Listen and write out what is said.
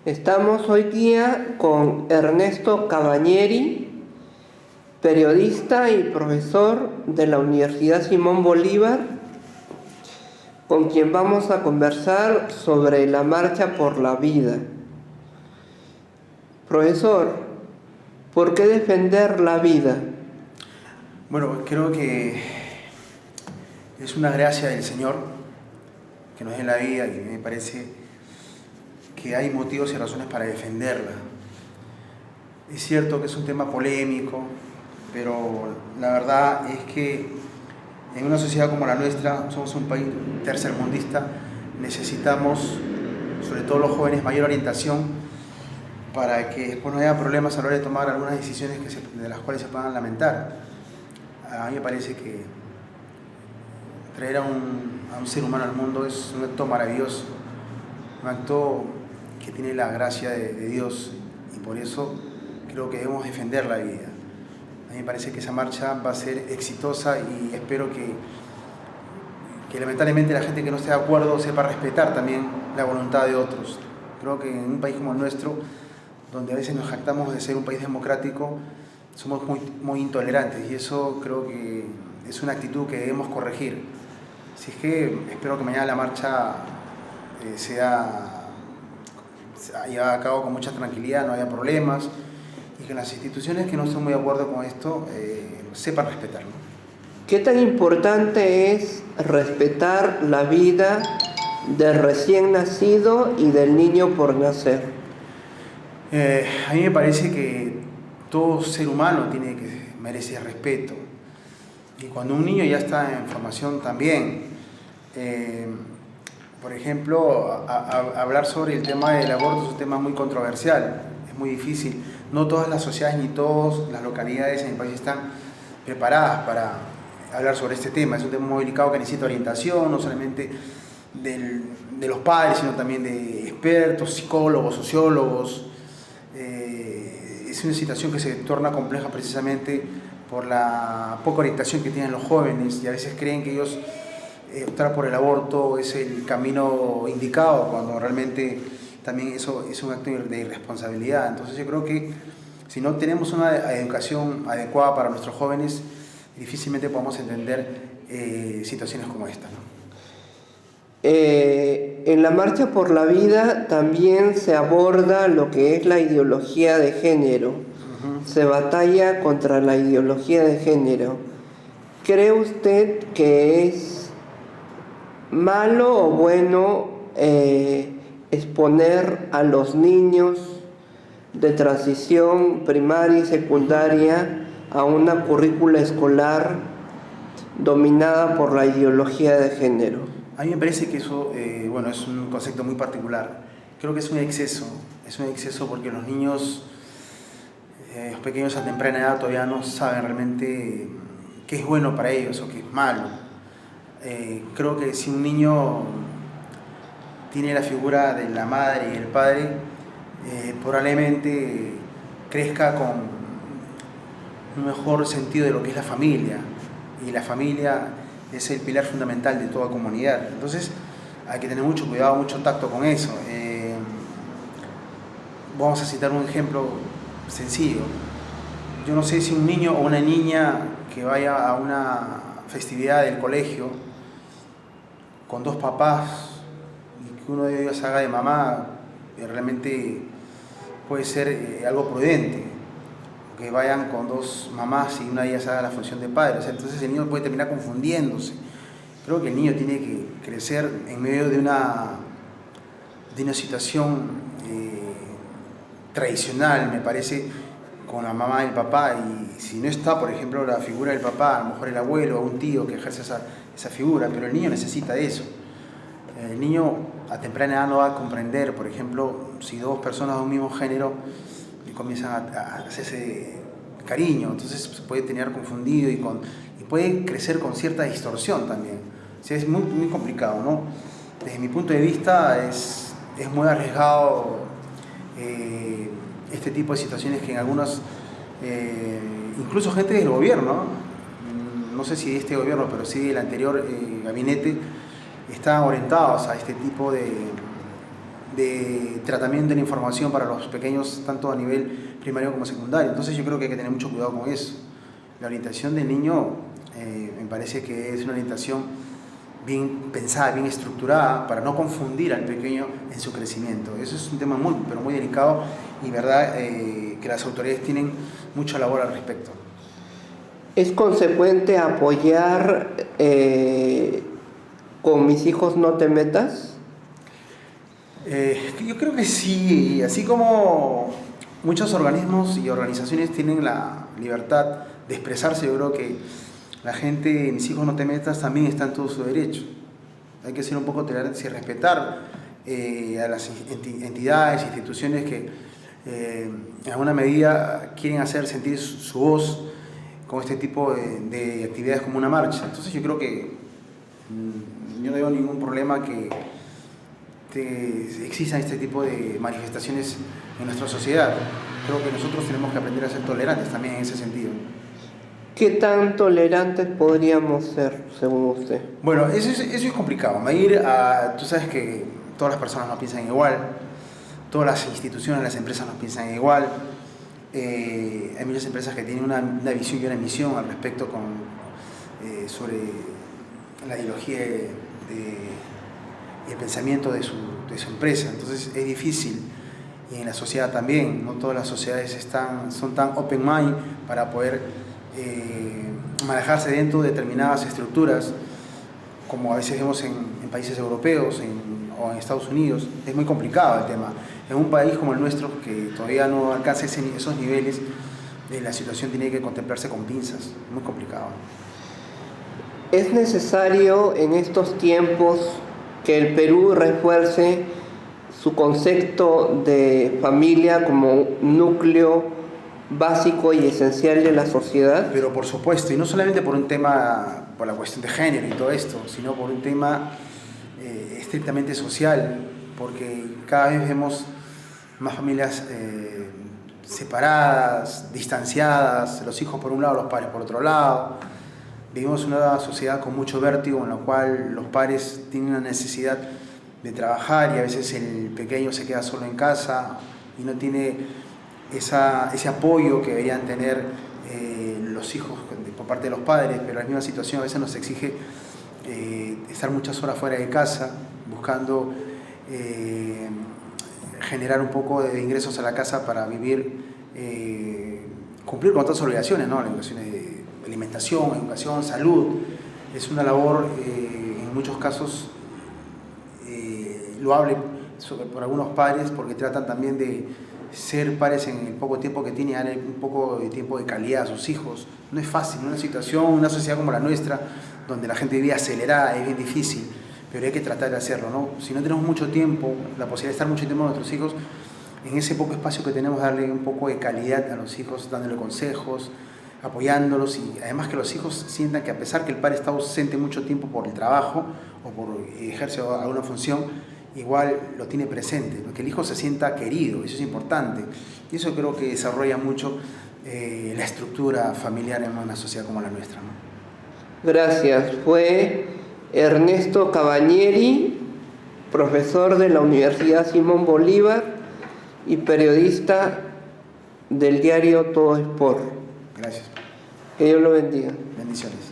Estamos hoy día con Ernesto Cabañeri, periodista y profesor de la Universidad Simón Bolívar, con quien vamos a conversar sobre la Marcha por la Vida. Profesor, ¿por qué defender la vida? Bueno, creo que es una gracia del Señor que nos dé la vida y me parece que hay motivos y razones para defenderla. Es cierto que es un tema polémico, pero la verdad es que en una sociedad como la nuestra, somos un país tercermundista, necesitamos, sobre todo los jóvenes, mayor orientación para que después no haya problemas a la hora de tomar algunas decisiones de las cuales se puedan lamentar. A mí me parece que traer a un ser humano al mundo es un acto maravilloso, un acto que tiene la gracia de Dios, y por eso creo que debemos defender la vida. A mí me parece que esa marcha va a ser exitosa y espero que lamentablemente la gente que no esté de acuerdo sepa respetar también la voluntad de otros. Creo que en un país como el nuestro, donde a veces nos jactamos de ser un país democrático, somos muy intolerantes, y eso creo que es una actitud que debemos corregir. Así es que espero que mañana la marcha sea llevada a cabo con mucha tranquilidad, no haya problemas, y que las instituciones que no estén muy de acuerdo con esto sepan respetarlo. ¿Qué tan importante es respetar la vida del recién nacido y del niño por nacer? A mí me parece que todo ser humano merece respeto, y cuando un niño ya está en formación también. Por ejemplo, hablar sobre el tema del aborto es un tema muy controversial, es muy difícil. No todas las sociedades ni todas las localidades en el país están preparadas para hablar sobre este tema. Es un tema muy delicado que necesita orientación, no solamente de los padres, sino también de expertos, psicólogos, sociólogos. Es una situación que se torna compleja precisamente por la poca orientación que tienen los jóvenes, y a veces creen que ellos optar por el aborto es el camino indicado, cuando realmente también eso es un acto de irresponsabilidad. Entonces yo creo que si no tenemos una educación adecuada para nuestros jóvenes, difícilmente podemos entender situaciones como esta, ¿no? En la Marcha por la Vida también se aborda lo que es la ideología de género. Se batalla contra la ideología de género. ¿Cree usted que es malo o bueno exponer a los niños de transición primaria y secundaria a una currícula escolar dominada por la ideología de género? A mí me parece que eso es un concepto muy particular. Creo que es un exceso porque los niños los pequeños a temprana edad todavía no saben realmente qué es bueno para ellos o qué es malo. Creo que si un niño tiene la figura de la madre y el padre, probablemente crezca con un mejor sentido de lo que es la familia, y la familia es el pilar fundamental de toda comunidad. Entonces hay que tener mucho cuidado, mucho tacto con eso. Vamos a citar un ejemplo sencillo. Yo no sé si un niño o una niña que vaya a una festividad del colegio con dos papás y que uno de ellos haga de mamá, realmente puede ser algo prudente, que vayan con dos mamás y una de ellas haga la función de padre. O sea, entonces el niño puede terminar confundiéndose. Creo que el niño tiene que crecer en medio de una situación tradicional, me parece, con la mamá y el papá, y si no está, por ejemplo, la figura del papá, a lo mejor el abuelo o un tío que ejerce esa figura, pero el niño necesita eso. El niño a temprana edad no va a comprender, por ejemplo, si dos personas de un mismo género comienzan a hacerse cariño, entonces se puede tener confundido y puede crecer con cierta distorsión también. O sea, es muy, muy complicado, ¿no? Desde mi punto de vista es muy arriesgado este tipo de situaciones que en algunos, incluso gente del gobierno, no sé si de este gobierno, pero sí del anterior gabinete, están orientados a este tipo de de tratamiento de la información para los pequeños, tanto a nivel primario como secundario. Entonces yo creo que hay que tener mucho cuidado con eso. La orientación del niño me parece que es una orientación bien pensada, bien estructurada, para no confundir al pequeño en su crecimiento. Eso es un tema muy, pero muy delicado, y verdad que las autoridades tienen mucha labor al respecto. ¿Es consecuente apoyar con Mis hijos no te metas? Yo creo que sí, así como muchos organismos y organizaciones tienen la libertad de expresarse, yo creo que la gente, Mis hijos no te metas, también está en todo su derecho. Hay que ser un poco tolerantes y respetar a las entidades, instituciones que en alguna medida quieren hacer sentir su voz con este tipo de actividades como una marcha. Entonces yo creo que yo no veo ningún problema que existan este tipo de manifestaciones en nuestra sociedad. Creo que nosotros tenemos que aprender a ser tolerantes también en ese sentido. ¿Qué tan tolerantes podríamos ser, según usted? Bueno, eso es complicado. Tú sabes que todas las personas no piensan igual, todas las instituciones, las empresas no piensan igual. Hay muchas empresas que tienen una visión y una misión al respecto sobre la ideología y el pensamiento de su empresa. Entonces es difícil, y en la sociedad también, no todas las sociedades son tan open mind para poder manejarse dentro de determinadas estructuras, como a veces vemos en países europeos o en Estados Unidos. Es muy complicado el tema. En un país como el nuestro, que todavía no alcanza esos niveles, la situación tiene que contemplarse con pinzas. Muy complicado. ¿Es necesario en estos tiempos que el Perú refuerce su concepto de familia como núcleo básico y esencial de la sociedad? Pero por supuesto, y no solamente por un tema, por la cuestión de género y todo esto, sino por un tema estrictamente social, porque cada vez vemos más familias separadas, distanciadas, los hijos por un lado, los padres por otro lado. Vivimos una sociedad con mucho vértigo, en la cual los padres tienen una necesidad de trabajar, y a veces el pequeño se queda solo en casa y no tiene ese apoyo que deberían tener los hijos por parte de los padres. Pero la misma situación a veces nos exige estar muchas horas fuera de casa, buscando generar un poco de ingresos a la casa para vivir, cumplir con otras obligaciones, ¿no? Las obligaciones de alimentación, educación, salud. Es una labor en muchos casos loable por algunos padres, porque tratan también de ser padres en el poco tiempo que tienen, darle un poco de tiempo de calidad a sus hijos. No es fácil, una situación, una sociedad como la nuestra, donde la gente vive acelerada, es bien difícil, pero hay que tratar de hacerlo, ¿no? Si no tenemos mucho tiempo, la posibilidad de estar mucho tiempo con nuestros hijos, en ese poco espacio que tenemos, darle un poco de calidad a los hijos, dándole consejos, apoyándolos, y además que los hijos sientan que, a pesar que el padre está ausente mucho tiempo por el trabajo o por ejercer alguna función, igual lo tiene presente, ¿no? Que el hijo se sienta querido, eso es importante, y eso creo que desarrolla mucho la estructura familiar en una sociedad como la nuestra, ¿no? Gracias. Fue Ernesto Cabañeri, profesor de la Universidad Simón Bolívar y periodista del diario Todo Sport. Gracias. Que Dios lo bendiga. Bendiciones.